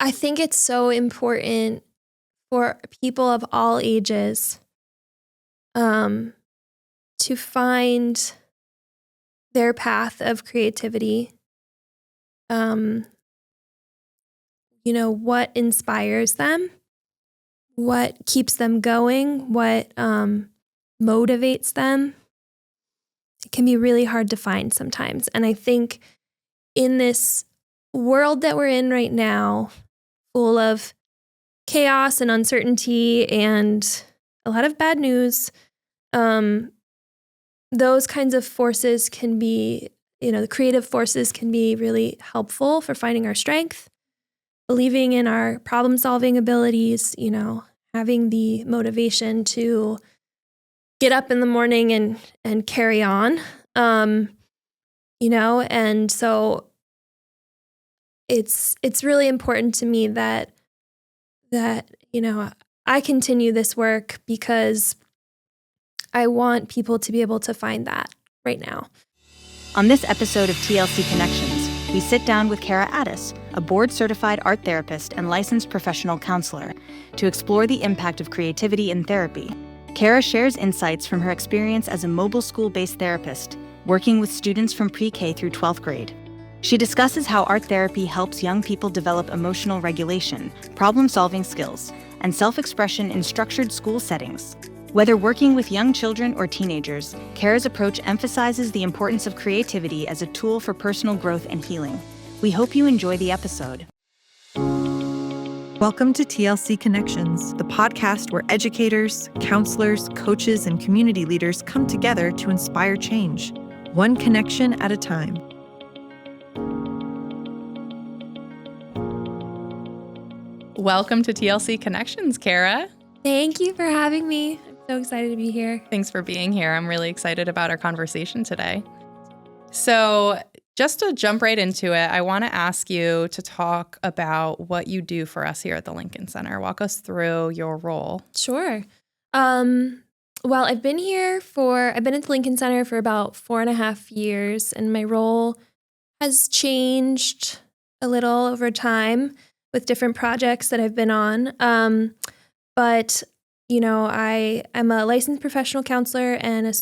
I think it's so important for people of all ages to find their path of creativity. What inspires them, what keeps them going, what motivates them. It can be really hard to find sometimes. And I think in this world that we're in right now, full of chaos and uncertainty and a lot of bad news, those kinds of forces can be, the creative forces can be really helpful for finding our strength, believing in our problem-solving abilities, having the motivation to get up in the morning and carry on, and so it's really important to me that I continue this work because I want people to be able to find that right now. On this episode of TLC Connections, we sit down with Cara Addis, a board-certified art therapist and licensed professional counselor, to explore the impact of creativity in therapy. Cara shares insights from her experience as a mobile school-based therapist, working with students from pre-K through 12th grade. She discusses how art therapy helps young people develop emotional regulation, problem-solving skills, and self-expression in structured school settings. Whether working with young children or teenagers, Cara's approach emphasizes the importance of creativity as a tool for personal growth and healing. We hope you enjoy the episode. Welcome to TLC Connections, the podcast where educators, counselors, coaches, and community leaders come together to inspire change, one connection at a time. Welcome to TLC Connections, Cara. Thank you for having me. I'm so excited to be here. Thanks for being here. I'm really excited about our conversation today. So just to jump right into it, I want to ask you to talk about what you do for us here at the Lincoln Center. Walk us through your role. Sure. Well, I've been at the Lincoln Center for about 4.5 years, and my role has changed a little over time with different projects that I've been on. But I'm a licensed professional counselor and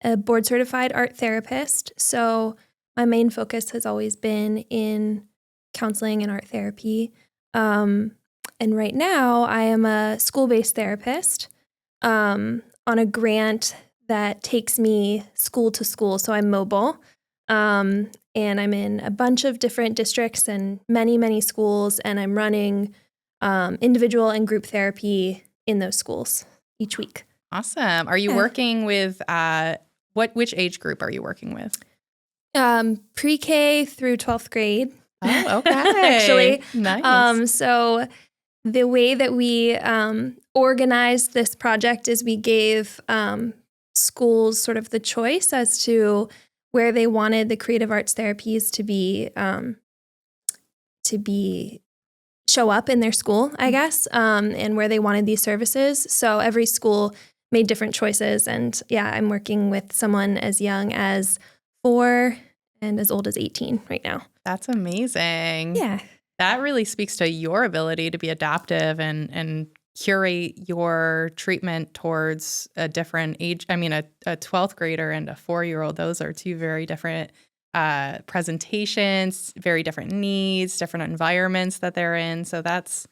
a board-certified art therapist. So my main focus has always been in counseling and art therapy. And right now, I am a school-based therapist on a grant that takes me school to school. So I'm mobile, and I'm in a bunch of different districts and many, many schools, and I'm running individual and group therapy in those schools each week. Awesome. Are you working with, which age group are you working with? Pre-K through 12th grade. Oh, okay. Actually. Nice. So the way that we organized this project is we gave schools sort of the choice as to where they wanted the creative arts therapies to be show up in their school, I guess, and where they wanted these services. So every school made different choices. And yeah, I'm working with someone as young as 4 and as old as 18 right now. That's amazing. Yeah. That really speaks to your ability to be adaptive and curate your treatment towards a different age. I mean, a 12th grader and a 4-year-old, those are two very different presentations, very different needs, different environments that they're in. So that's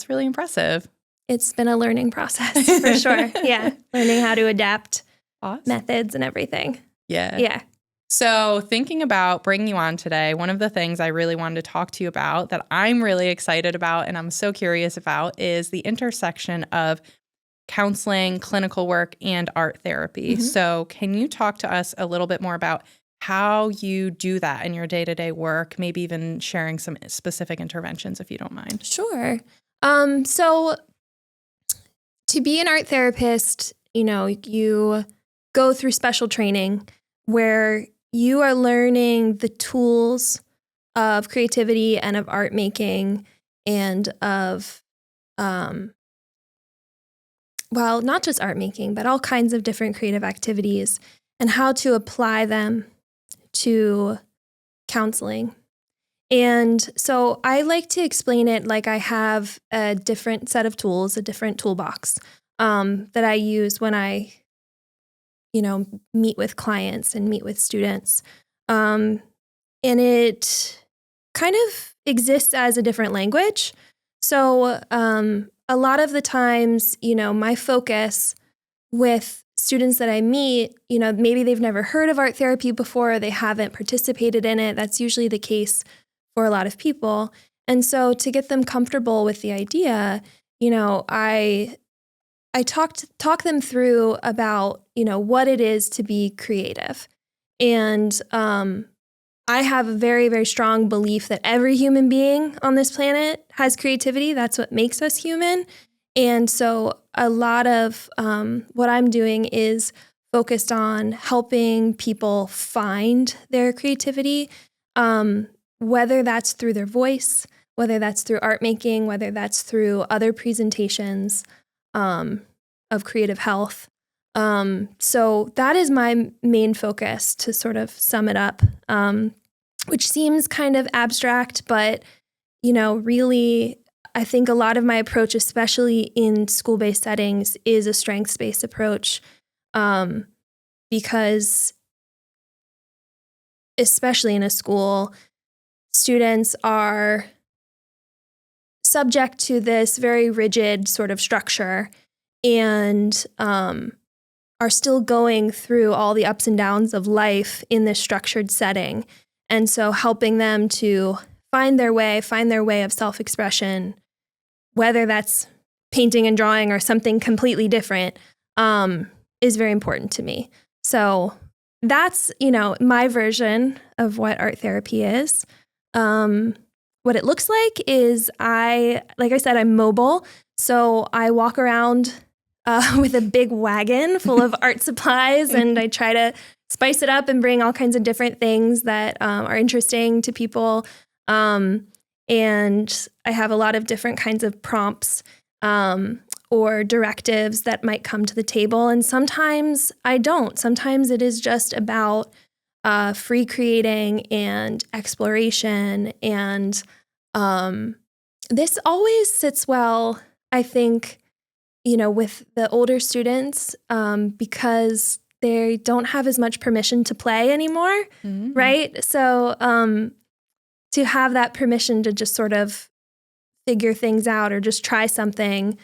really impressive. It's been a learning process for sure. Yeah. Learning how to adapt methods and everything. Yeah. So thinking about bringing you on today, one of the things I really wanted to talk to you about that I'm really excited about and I'm so curious about is the intersection of counseling, clinical work, and art therapy. Mm-hmm. So can you talk to us a little bit more about how you do that in your day-to-day work, maybe even sharing some specific interventions if you don't mind? Sure. So to be an art therapist, you go through special training where you are learning the tools of creativity and of art making and of, not just art making, but all kinds of different creative activities and how to apply them to counseling. And so I like to explain it like I have a different set of tools, a different toolbox that I use when I, meet with clients and meet with students. And it kind of exists as a different language. So a lot of the times, my focus with students that I meet, maybe they've never heard of art therapy before, or they haven't participated in it. That's usually the case for a lot of people. And so to get them comfortable with the idea, I talk them through about, what it is to be creative. And I have a very, very strong belief that every human being on this planet has creativity. That's what makes us human. And so a lot of what I'm doing is focused on helping people find their creativity, whether that's through their voice, whether that's through art making, whether that's through other presentations of creative health. So that is my main focus, to sort of sum it up, which seems kind of abstract, but, really, I think a lot of my approach, especially in school-based settings, is a strengths-based approach, because especially in a school, students are subject to this very rigid sort of structure and are still going through all the ups and downs of life in this structured setting. And so helping them to find their way of self-expression, whether that's painting and drawing or something completely different, is very important to me. So that's, my version of what art therapy is. What it looks like is like I said, I'm mobile. So I walk around with a big wagon full of art supplies, and I try to spice it up and bring all kinds of different things that are interesting to people. And I have a lot of different kinds of prompts or directives that might come to the table. And sometimes I don't. Sometimes it is just about free creating and exploration. And this always sits well, I think, with the older students because they don't have as much permission to play anymore, right? So to have that permission to just sort of figure things out or just try something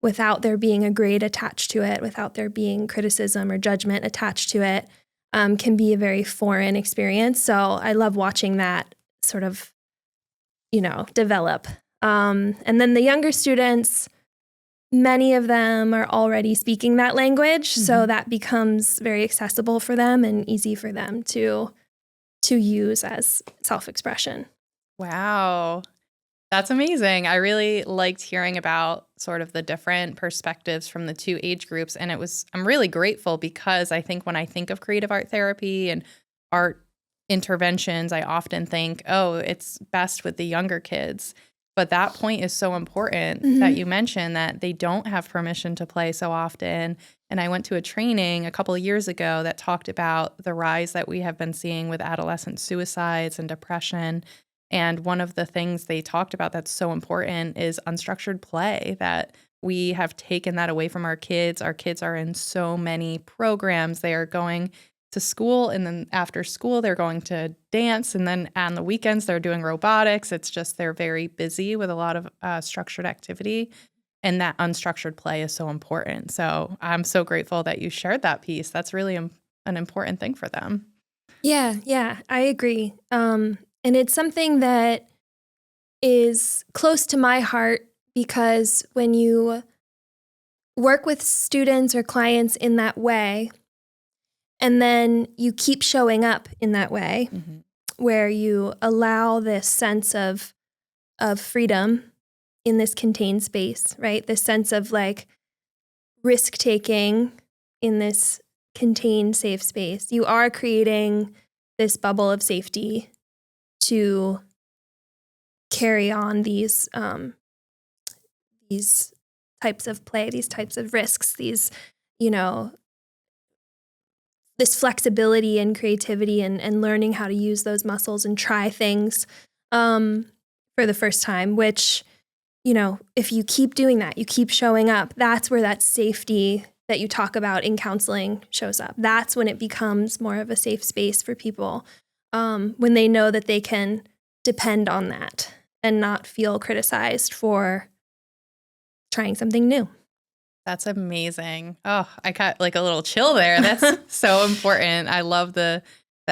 without there being a grade attached to it, without there being criticism or judgment attached to it, can be a very foreign experience. So I love watching that sort of, develop. And then the younger students, many of them are already speaking that language, so that becomes very accessible for them and easy for them to use as self-expression. Wow. That's amazing. I really liked hearing about sort of the different perspectives from the two age groups. And I'm really grateful because I think when I think of creative art therapy and art interventions, I often think, oh, it's best with the younger kids. But that point is so important that you mentioned that they don't have permission to play so often. And I went to a training a couple of years ago that talked about the rise that we have been seeing with adolescent suicides and depression. And one of the things they talked about that's so important is unstructured play, that we have taken that away from our kids. Our kids are in so many programs. They are going to school, and then after school, they're going to dance. And then on the weekends, they're doing robotics. It's just they're very busy with a lot of structured activity. And that unstructured play is so important. So I'm so grateful that you shared that piece. That's really an important thing for them. Yeah, I agree. And it's something that is close to my heart because when you work with students or clients in that way, and then you keep showing up in that way, where you allow this sense of freedom in this contained space, right? This sense of like risk taking in this contained, safe space. You are creating this bubble of safety to carry on these types of play, these types of risks, these, this flexibility and creativity and learning how to use those muscles and try things for the first time, which, if you keep doing that, you keep showing up, that's where that safety that you talk about in counseling shows up. That's when it becomes more of a safe space for people, when they know that they can depend on that and not feel criticized for trying something new. That's amazing. Oh, I got like a little chill there. That's so important. I love the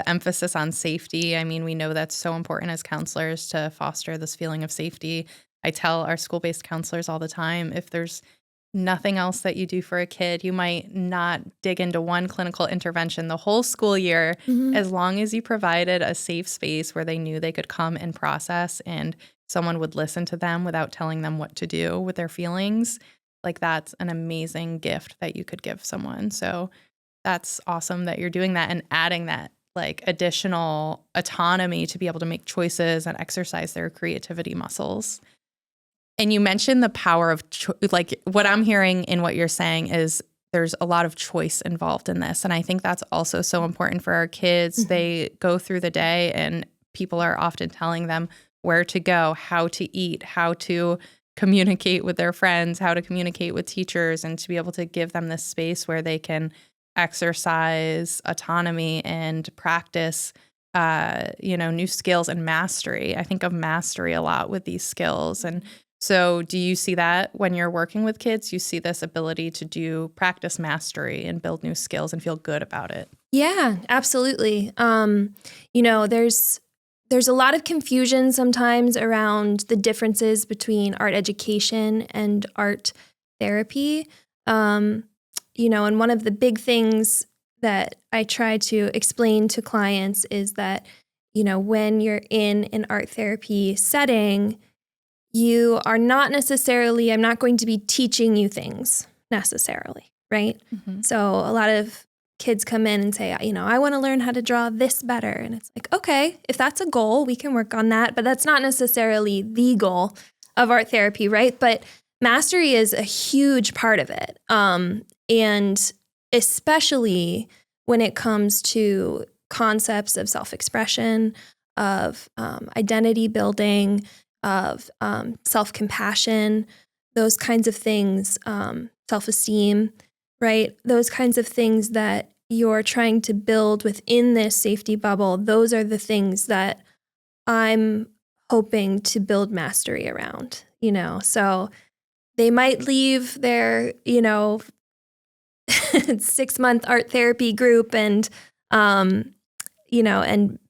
emphasis on safety. I mean, we know that's so important as counselors to foster this feeling of safety. I tell our school-based counselors all the time, if there's nothing else that you do for a kid, you might not dig into one clinical intervention the whole school year, as long as you provided a safe space where they knew they could come and process and someone would listen to them without telling them what to do with their feelings. Like, that's an amazing gift that you could give someone. So that's awesome that you're doing that and adding that like additional autonomy to be able to make choices and exercise their creativity muscles. And you mentioned the power of like what I'm hearing in what you're saying is there's a lot of choice involved in this. And I think that's also so important for our kids. They go through the day and people are often telling them where to go, how to eat, how to communicate with their friends, how to communicate with teachers, and to be able to give them this space where they can exercise autonomy and practice new skills and mastery. I think of mastery a lot with these skills. And so do you see that when you're working with kids? You see this ability to do practice mastery and build new skills and feel good about it? Yeah, absolutely. There's a lot of confusion sometimes around the differences between art education and art therapy. And one of the big things that I try to explain to clients is that, when you're in an art therapy setting, you are not necessarily, I'm not going to be teaching you things necessarily, right? So a lot of kids come in and say, I want to learn how to draw this better. And it's like, okay, if that's a goal, we can work on that. But that's not necessarily the goal of art therapy, right? But mastery is a huge part of it. And especially when it comes to concepts of self-expression, of identity building, of self-compassion, those kinds of things, self-esteem, right? Those kinds of things that you're trying to build within this safety bubble, those are the things that I'm hoping to build mastery around, So they might leave their, 6-month art therapy group and, and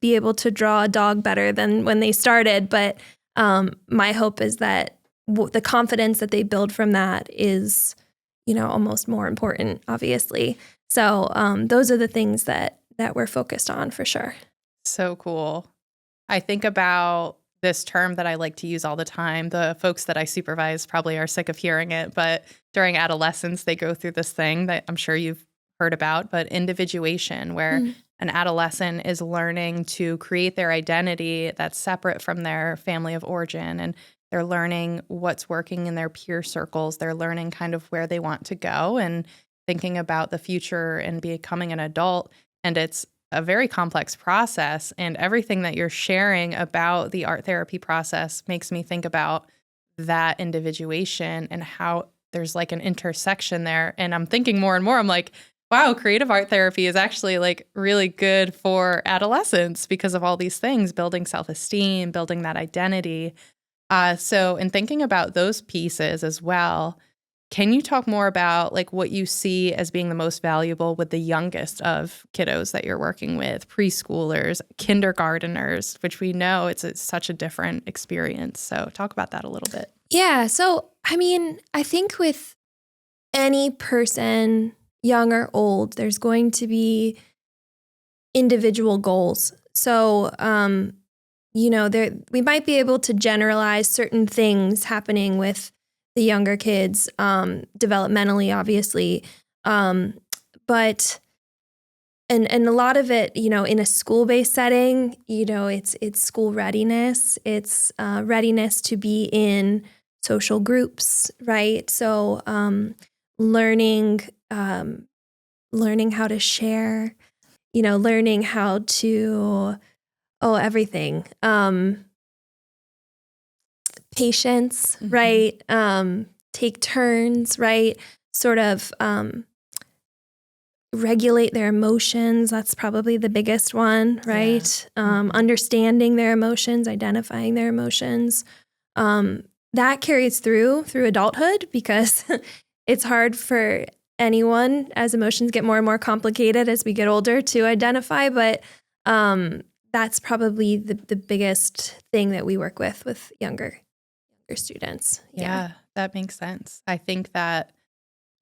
be able to draw a dog better than when they started. But my hope is that the confidence that they build from that is, almost more important, obviously. So those are the things that we're focused on for sure. So cool. I think about this term that I like to use all the time. The folks that I supervise probably are sick of hearing it, but during adolescence, they go through this thing that I'm sure you've heard about, but individuation, where an adolescent is learning to create their identity that's separate from their family of origin. And they're learning what's working in their peer circles. They're learning kind of where they want to go and thinking about the future and becoming an adult. And it's a very complex process. And everything that you're sharing about the art therapy process makes me think about that individuation and how there's like an intersection there. And I'm thinking more and more, I'm like, wow, creative art therapy is actually like really good for adolescents because of all these things, building self-esteem, building that identity. So in thinking about those pieces as well, can you talk more about like what you see as being the most valuable with the youngest of kiddos that you're working with, preschoolers, kindergarteners, which we know it's such a different experience. So talk about that a little bit. Yeah. So, I think with any person, young or old, there's going to be individual goals. So, we might be able to generalize certain things happening with the younger kids, developmentally, obviously. But a lot of it, in a school-based setting, it's school readiness. It's readiness to be in social groups, right? So learning how to share, learning how to, everything. patience, right? Take turns, right? Sort of regulate their emotions. That's probably the biggest one, right? Understanding their emotions, identifying their emotions. That carries through adulthood because it's hard for anyone as emotions get more and more complicated as we get older to identify. But that's probably the biggest thing that we work with younger students. Yeah, that makes sense. I think that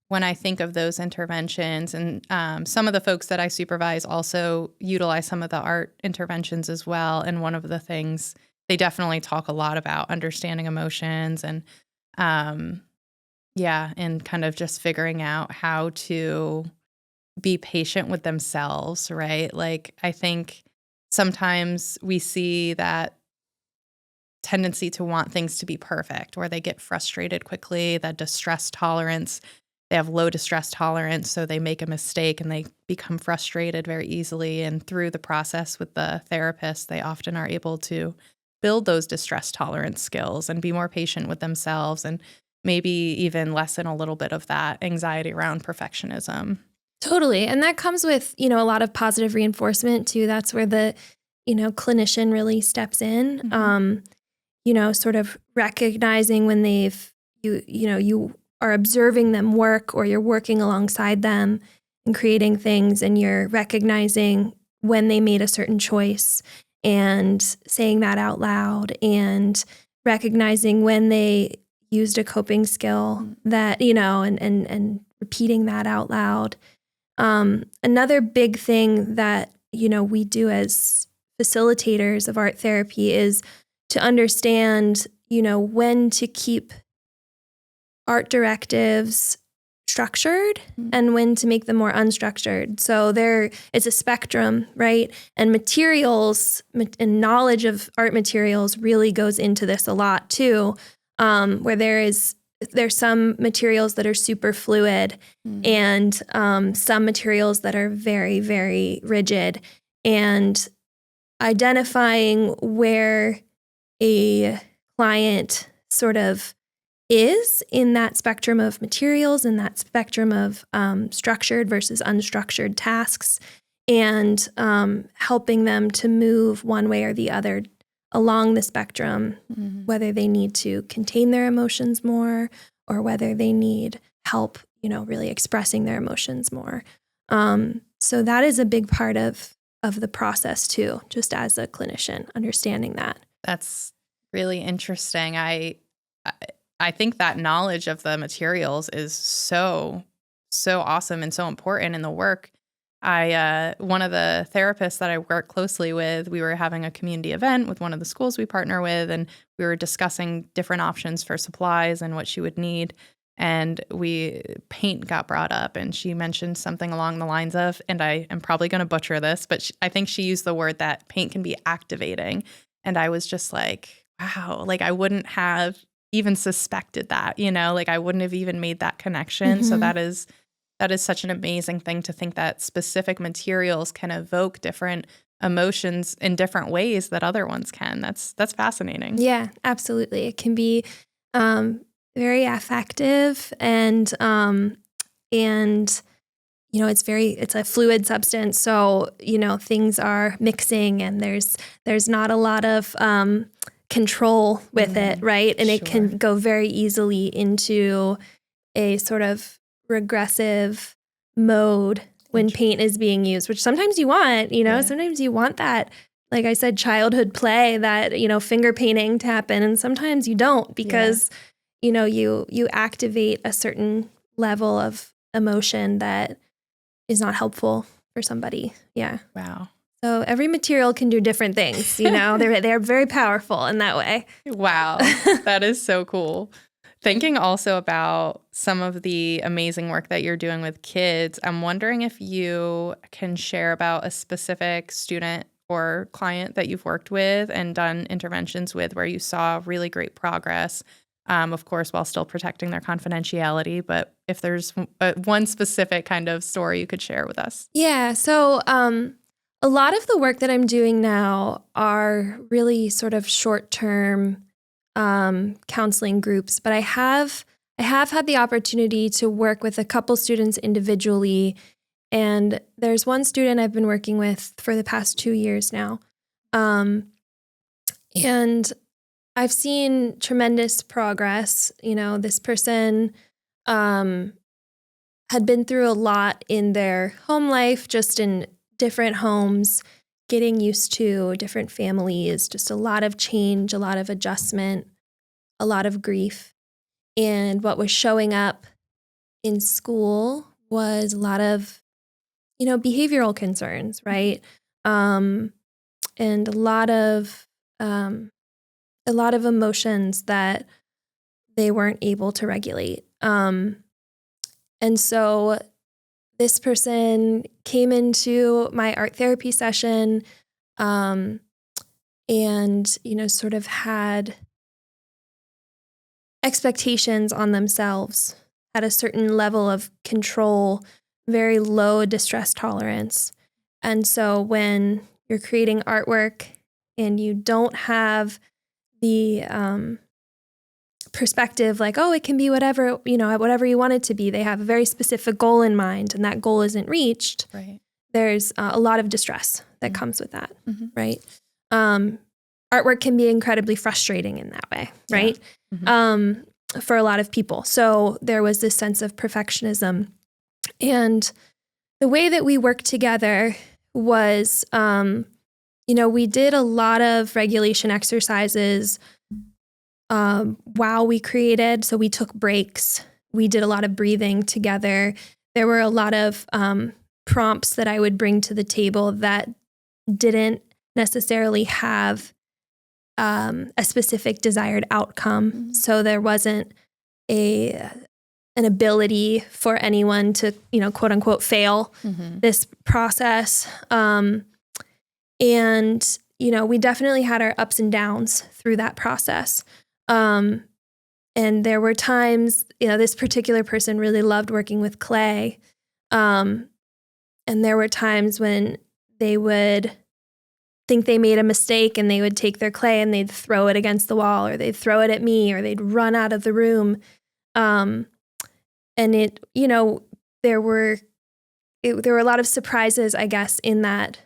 when I think of those interventions, and some of the folks that I supervise also utilize some of the art interventions as well. And one of the things they definitely talk a lot about understanding emotions and and kind of just figuring out how to be patient with themselves, right? Like, I think sometimes we see that tendency to want things to be perfect, where they get frustrated quickly, that distress tolerance. They have low distress tolerance, so they make a mistake and they become frustrated very easily. And through the process with the therapist, they often are able to build those distress tolerance skills and be more patient with themselves and maybe even lessen a little bit of that anxiety around perfectionism. Totally. And that comes with, a lot of positive reinforcement too. That's where the, clinician really steps in. Sort of recognizing when you are observing them work or you're working alongside them and creating things, and you're recognizing when they made a certain choice and saying that out loud, and recognizing when they used a coping skill that, and repeating that out loud. Another big thing that, we do as facilitators of art therapy is to understand, when to keep art directives structured and when to make them more unstructured. So it's a spectrum, right? And materials and knowledge of art materials really goes into this a lot too, where there's some materials that are super fluid and some materials that are very, very rigid, and identifying where a client sort of is in that spectrum of materials, in that spectrum of structured versus unstructured tasks, and helping them to move one way or the other along the spectrum, whether they need to contain their emotions more or whether they need help, really expressing their emotions more. So that is a big part of the process too, just as a clinician, understanding that. That's really interesting. I think that knowledge of the materials is so awesome and so important in the work. One of the therapists that I work closely with, we were having a community event with one of the schools we partner with, and we were discussing different options for supplies and what she would need. And paint got brought up, and she mentioned something along the lines of, and I am probably going to butcher this, but I think she used the word that paint can be activating. And I was just like, wow, like I wouldn't have even suspected that, like I wouldn't have even made that connection. So that is such an amazing thing to think that specific materials can evoke different emotions in different ways that other ones can. That's fascinating. Yeah, absolutely. It can be very affective and it's a fluid substance. So, things are mixing and there's not a lot of control with it, right? And it can go very easily into a sort of regressive mode when paint is being used, which sometimes you want, sometimes you want that, like I said, childhood play, that, finger painting to happen. And sometimes you don't because, you activate a certain level of emotion that is not helpful for somebody. Yeah. Wow. So every material can do different things, they're very powerful in that way. Wow. That is so cool. Thinking also about some of the amazing work that you're doing with kids, I'm wondering if you can share about a specific student or client that you've worked with and done interventions with where you saw really great progress, of course, while still protecting their confidentiality. But if there's one specific kind of story you could share with us. Yeah. So a lot of the work that I'm doing now are really sort of short-term counseling groups, but I have had the opportunity to work with a couple students individually. And there's one student I've been working with for the past 2 years now. And I've seen tremendous progress. This person had been through a lot in their home life, just in different homes, getting used to different families, just a lot of change, a lot of adjustment, a lot of grief. And what was showing up in school was a lot of, behavioral concerns, right? And a lot of emotions that they weren't able to regulate. And so this person came into my art therapy session, and, sort of had expectations on themselves, had a certain level of control, very low distress tolerance. And so when you're creating artwork and you don't have the perspective like, oh, it can be whatever, whatever you want it to be. They have a very specific goal in mind, and that goal isn't reached. Right. There's a lot of distress that comes with that, Mm-hmm. right? Artwork can be incredibly frustrating in that way, right? Yeah. Mm-hmm. For a lot of people. So there was this sense of perfectionism. And the way that we worked together was, we did a lot of regulation exercises while we created. So we took breaks. We did a lot of breathing together. There were a lot of prompts that I would bring to the table that didn't necessarily have a specific desired outcome. Mm-hmm. So there wasn't an ability for anyone to, quote unquote, fail this process. And, we definitely had our ups and downs through that process. And there were times, this particular person really loved working with clay. And there were times when they would think they made a mistake and they would take their clay and they'd throw it against the wall, or they'd throw it at me, or they'd run out of the room. And it, there were a lot of surprises, I guess, in that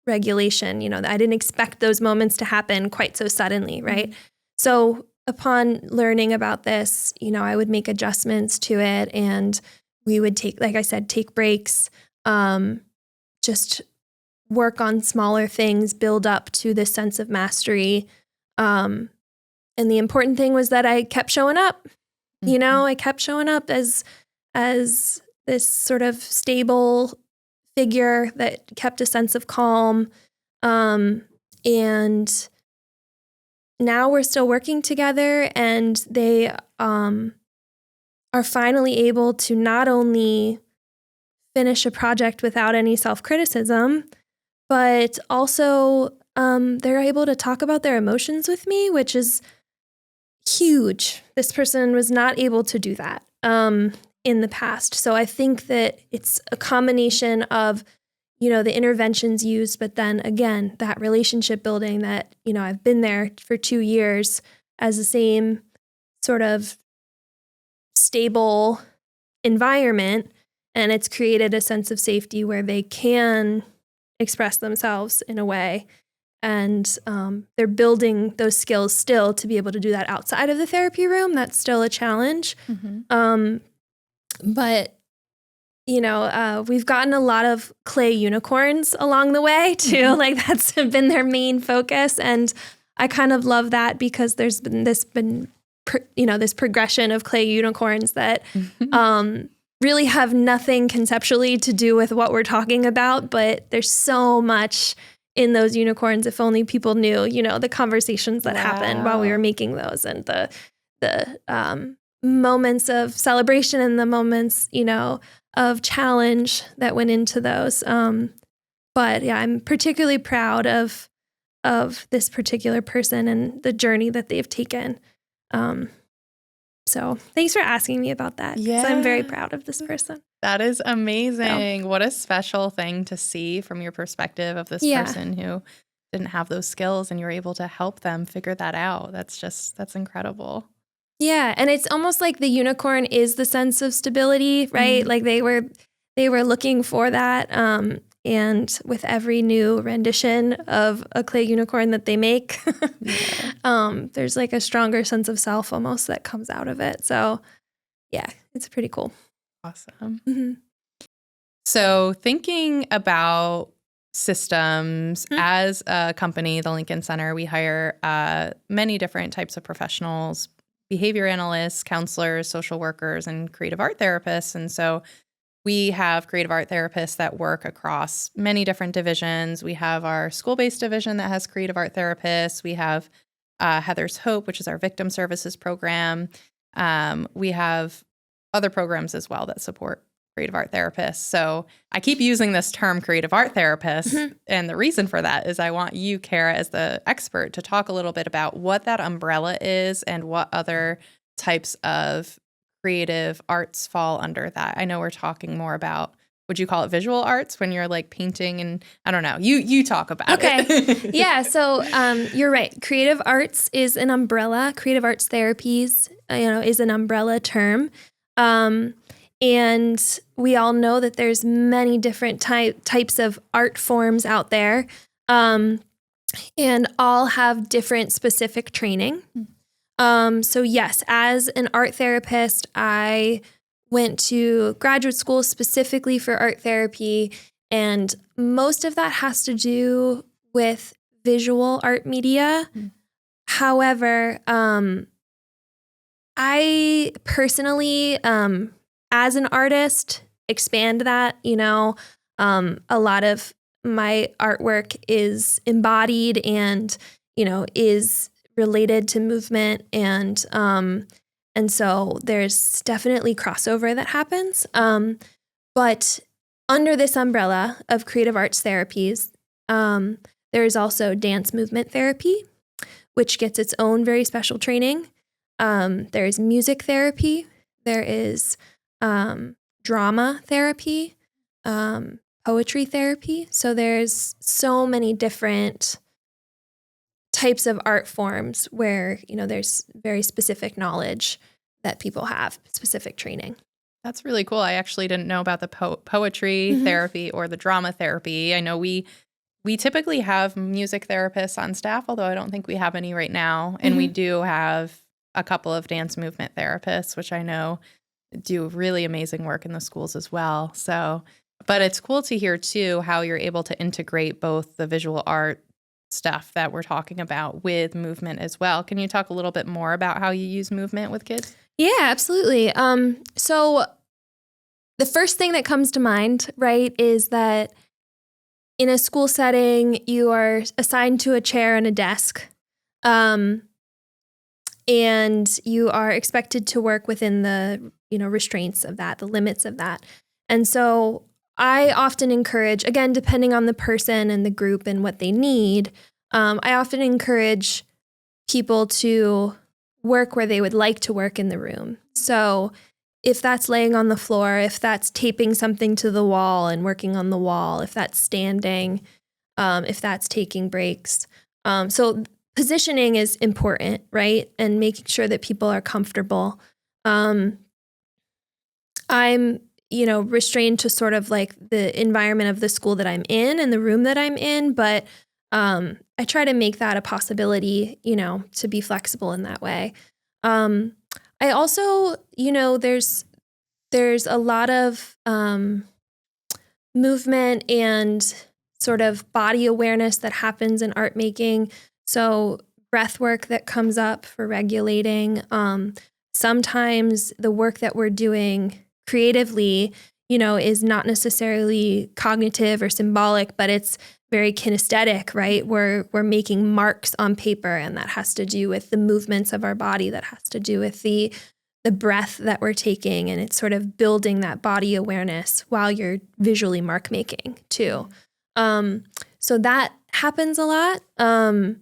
regulation. I didn't expect those moments to happen quite so suddenly, right? Mm-hmm. So upon learning about this, I would make adjustments to it, and we would take breaks, just work on smaller things, build up to this sense of mastery. And the important thing was that I kept showing up. Mm-hmm. I kept showing up as this sort of stable figure that kept a sense of calm. And now we're still working together, and they are finally able to not only finish a project without any self-criticism, but also they're able to talk about their emotions with me, which is huge. This person was not able to do that in the past. So I think that it's a combination of, the interventions used, but then again, that relationship building that, I've been there for 2 years as the same sort of stable environment, and it's created a sense of safety where they can express themselves in a way. And they're building those skills still to be able to do that outside of the therapy room. That's still a challenge. Mm-hmm. But, we've gotten a lot of clay unicorns along the way too. Mm-hmm. Like that's been their main focus. And I kind of love that because there's been this progression of clay unicorns that really have nothing conceptually to do with what we're talking about. But there's so much in those unicorns. If only people knew, the conversations that happened while we were making those, and the moments of celebration and the moments, of challenge that went into those. But yeah, I'm particularly proud of this particular person and the journey that they've taken. So thanks for asking me about that. Yeah. I'm very proud of this person. That is amazing. So. What a special thing to see from your perspective of this person who didn't have those skills and you're able to help them figure that out. That's incredible. Yeah, and it's almost like the unicorn is the sense of stability, right? Mm-hmm. Like they were looking for that. And with every new rendition of a clay unicorn that they make, there's like a stronger sense of self almost that comes out of it. So yeah, it's pretty cool. Awesome. Mm-hmm. So thinking about systems, as a company, the Lincoln Center, we hire many different types of professionals, behavior analysts, counselors, social workers, and creative art therapists. And so we have creative art therapists that work across many different divisions. We have our school-based division that has creative art therapists. We have Heather's Hope, which is our victim services program. We have other programs as well that support creative art therapists. So I keep using this term creative art therapist. And the reason for that is I want you, Cara, as the expert, to talk a little bit about what that umbrella is and what other types of creative arts fall under that. I know we're talking more about, would you call it visual arts when you're like painting and I don't know, you talk about it. Yeah. So you're right. Creative arts is an umbrella. Creative arts therapies, is an umbrella term. And we all know that there's many different types of art forms out there, and all have different specific training. So yes, as an art therapist, I went to graduate school specifically for art therapy, and most of that has to do with visual art media. However, I personally, as an artist, expand that, a lot of my artwork is embodied and, is related to movement. And so there's definitely crossover that happens. But under this umbrella of creative arts therapies, there is also dance movement therapy, which gets its own very special training. There is music therapy. There is drama therapy, poetry therapy. So there's so many different types of art forms where, there's very specific knowledge that people have, specific training. That's really cool. I actually didn't know about the poetry therapy or the drama therapy. I know we typically have music therapists on staff, although I don't think we have any right now. And we do have a couple of dance movement therapists, which I know do really amazing work in the schools as well. So, but it's cool to hear too how you're able to integrate both the visual art stuff that we're talking about with movement as well. Can you talk a little bit more about how you use movement with kids? Yeah, absolutely. So the first thing that comes to mind, right, is that in a school setting, you are assigned to a chair and a desk. And you are expected to work within the, restraints of that, the limits of that. And so I often encourage, again, depending on the person and the group and what they need, I often encourage people to work where they would like to work in the room. So if that's laying on the floor, if that's taping something to the wall and working on the wall, if that's standing, if that's taking breaks. So positioning is important, right? And making sure that people are comfortable. I'm, restrained to sort of like the environment of the school that I'm in and the room that I'm in, but I try to make that a possibility, to be flexible in that way. I also, there's a lot of movement and sort of body awareness that happens in art making. So breath work that comes up for regulating. Sometimes the work that we're doing creatively, is not necessarily cognitive or symbolic, but it's very kinesthetic, right? We're making marks on paper, and that has to do with the movements of our body, that has to do with the breath that we're taking, and it's sort of building that body awareness while you're visually mark making too. So that happens a lot. And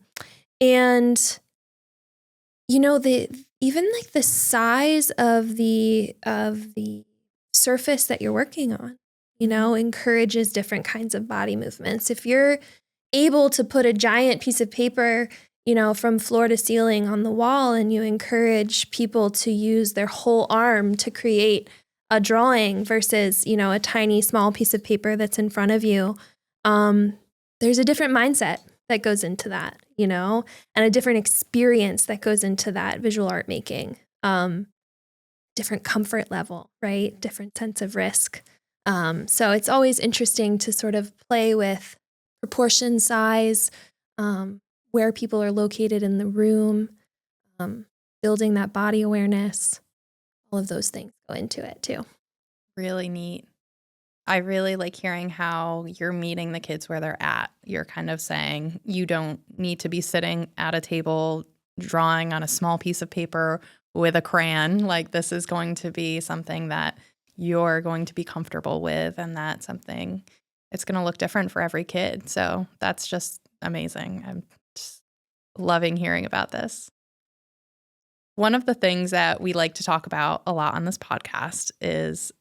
even like the size of the surface that you're working on, encourages different kinds of body movements. If you're able to put a giant piece of paper, from floor to ceiling on the wall, and you encourage people to use their whole arm to create a drawing versus, a tiny small piece of paper that's in front of you, there's a different mindset that goes into that, and a different experience that goes into that visual art making. Different comfort level, right? Different sense of risk. So it's always interesting to sort of play with proportion, size, where people are located in the room, building that body awareness. All of those things go into it too. Really neat. I really like hearing how you're meeting the kids where they're at. You're kind of saying you don't need to be sitting at a table drawing on a small piece of paper with a crayon. Like, this is going to be something that you're going to be comfortable with, and that's something, it's going to look different for every kid. So that's just amazing. I'm just loving hearing about this. One of the things that we like to talk about a lot on this podcast is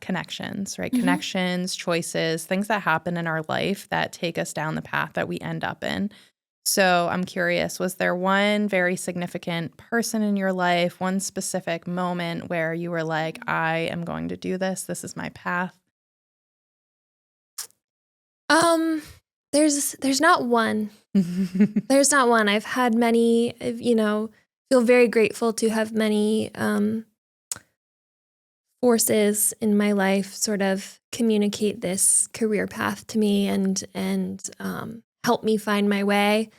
connections, right? Mm-hmm. Connections, choices, things that happen in our life that take us down the path that we end up in. So I'm curious, was there one very significant person in your life, one specific moment where you were like, I am going to do this. This is my path? There's not one. There's not one. I've had many, feel very grateful to have many forces in my life sort of communicate this career path to me and help me find my way.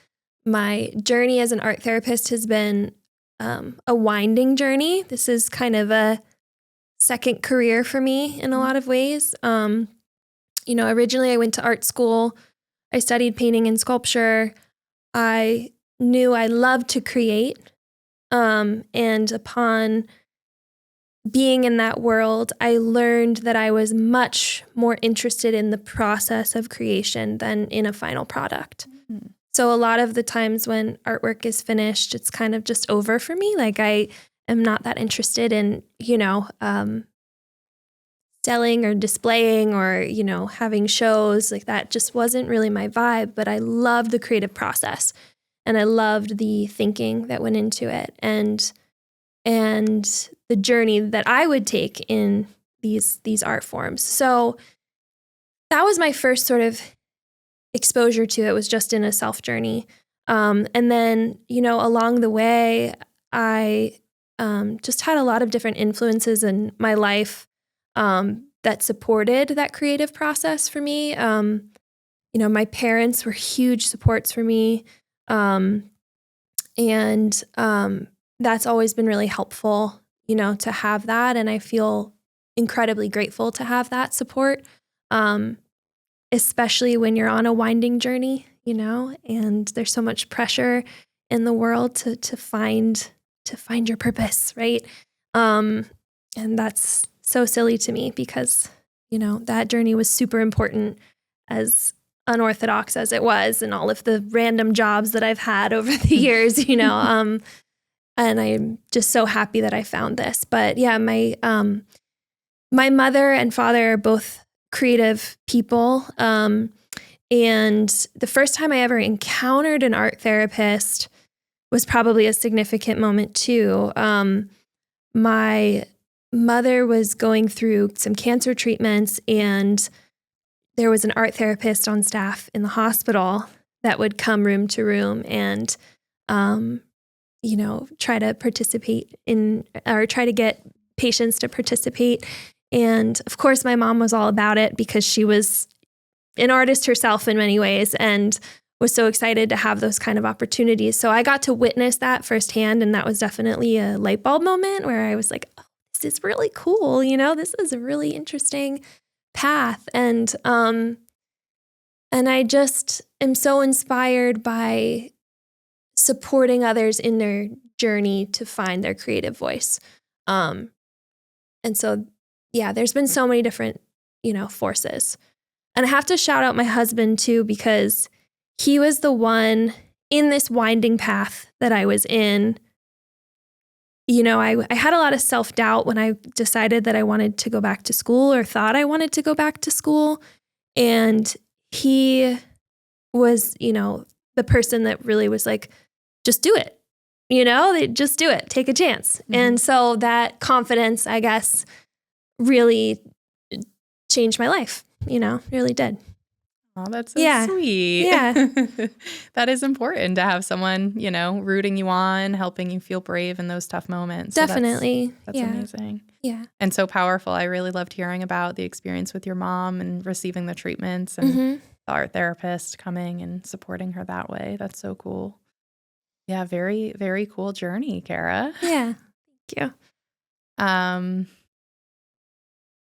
My journey as an art therapist has been a winding journey. This is kind of a second career for me in a lot of ways. Originally I went to art school. I studied painting and sculpture. I knew I loved to create. And upon being in that world, I learned that I was much more interested in the process of creation than in a final product. Mm-hmm. So a lot of the times when artwork is finished, it's kind of just over for me. Like, I am not that interested in, selling or displaying or, having shows. Like, that just wasn't really my vibe, but I loved the creative process and I loved the thinking that went into it and the journey that I would take in these art forms. So that was my first sort of exposure to it, was just in a self journey. And then, along the way, I just had a lot of different influences in my life that supported that creative process for me. My parents were huge supports for me. And that's always been really helpful, to have that. And I feel incredibly grateful to have that support, especially when you're on a winding journey, and there's so much pressure in the world to find your purpose, right? And that's so silly to me because, that journey was super important, as unorthodox as it was, and all of the random jobs that I've had over the years, and I'm just so happy that I found this. But yeah, my mother and father are both creative people. And the first time I ever encountered an art therapist was probably a significant moment too. My mother was going through some cancer treatments, and there was an art therapist on staff in the hospital that would come room to room and, try to participate in, or try to get patients to participate. And of course, my mom was all about it because she was an artist herself in many ways and was so excited to have those kind of opportunities. So I got to witness that firsthand. And that was definitely a light bulb moment where I was like, oh, this is really cool. This is a really interesting path. And I just am so inspired by supporting others in their journey to find their creative voice. And so, yeah, there's been so many different, forces. And I have to shout out my husband too, because he was the one in this winding path that I was in. I had a lot of self-doubt when I decided that I wanted to go back to school, or thought I wanted to go back to school. And he was, the person that really was like, just do it. They just do it. Take a chance. Mm-hmm. And so that confidence, I guess, really changed my life, really did. Oh, that's so sweet. Yeah. That is important to have someone, rooting you on, helping you feel brave in those tough moments. Definitely. So that's amazing. Yeah. And so powerful. I really loved hearing about the experience with your mom and receiving the treatments and the art therapist coming and supporting her that way. That's so cool. Yeah, very, very cool journey, Cara. Yeah. Thank you.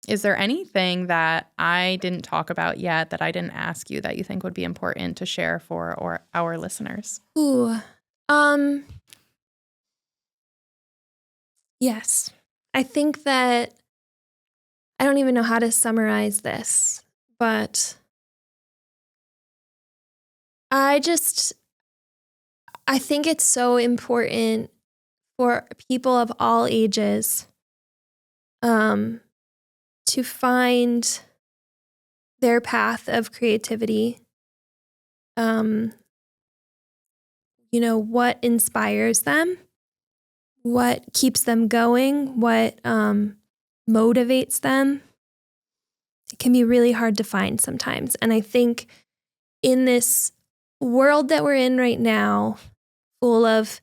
Is there anything that I didn't talk about yet that I didn't ask you that you think would be important to share for our listeners? Ooh. Yes. I think that I don't even know how to summarize this, but I think it's so important for people of all ages to find their path of creativity. What inspires them, what keeps them going, what motivates them. It can be really hard to find sometimes. And I think in this world that we're in right now, full of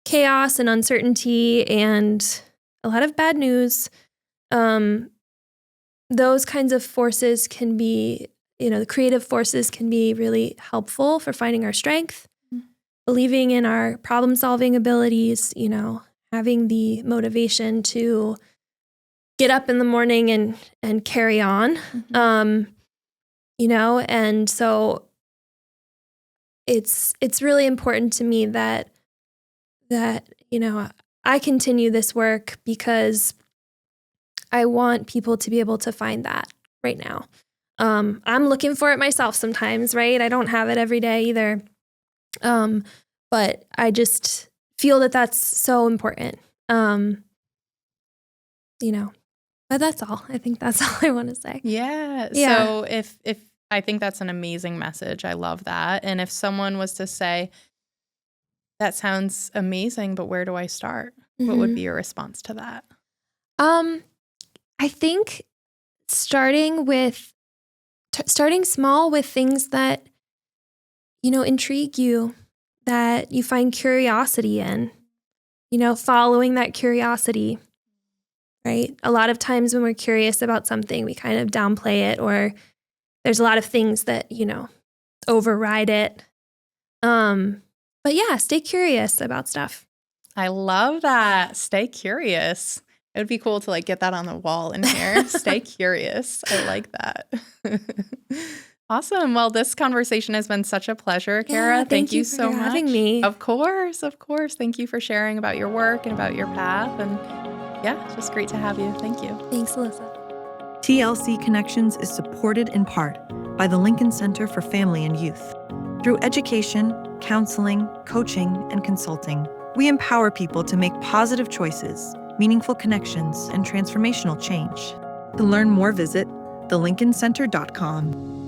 chaos and uncertainty and a lot of bad news, those kinds of forces can be, the creative forces can be really helpful for finding our strength, believing in our problem-solving abilities, having the motivation to get up in the morning and carry on, and so it's really important to me that I continue this work because I want people to be able to find that right now. I'm looking for it myself sometimes, right? I don't have it every day either. But I just feel that that's so important. But that's all. I think that's all I want to say. Yeah. Yeah. So if I think that's an amazing message. I love that. And if someone was to say, that sounds amazing, but where do I start? What would be your response to that? I think starting small with things that, intrigue you, that you find curiosity in, following that curiosity, right? A lot of times when we're curious about something, we kind of downplay it, or there's a lot of things that, override it. But yeah, stay curious about stuff. I love that. Stay curious. It would be cool to get that on the wall in here. Stay curious. I like that. Awesome. Well, this conversation has been such a pleasure, Cara. Yeah, thank you so for much. having me. Of course. Thank you for sharing about your work and about your path. And yeah, it's just great to have you. Thank you. Thanks, Alyssa. TLC Connections is supported in part by the Lincoln Center for Family and Youth. Through education, counseling, coaching, and consulting, we empower people to make positive choices, meaningful connections, and transformational change. To learn more, visit thelincolncenter.com.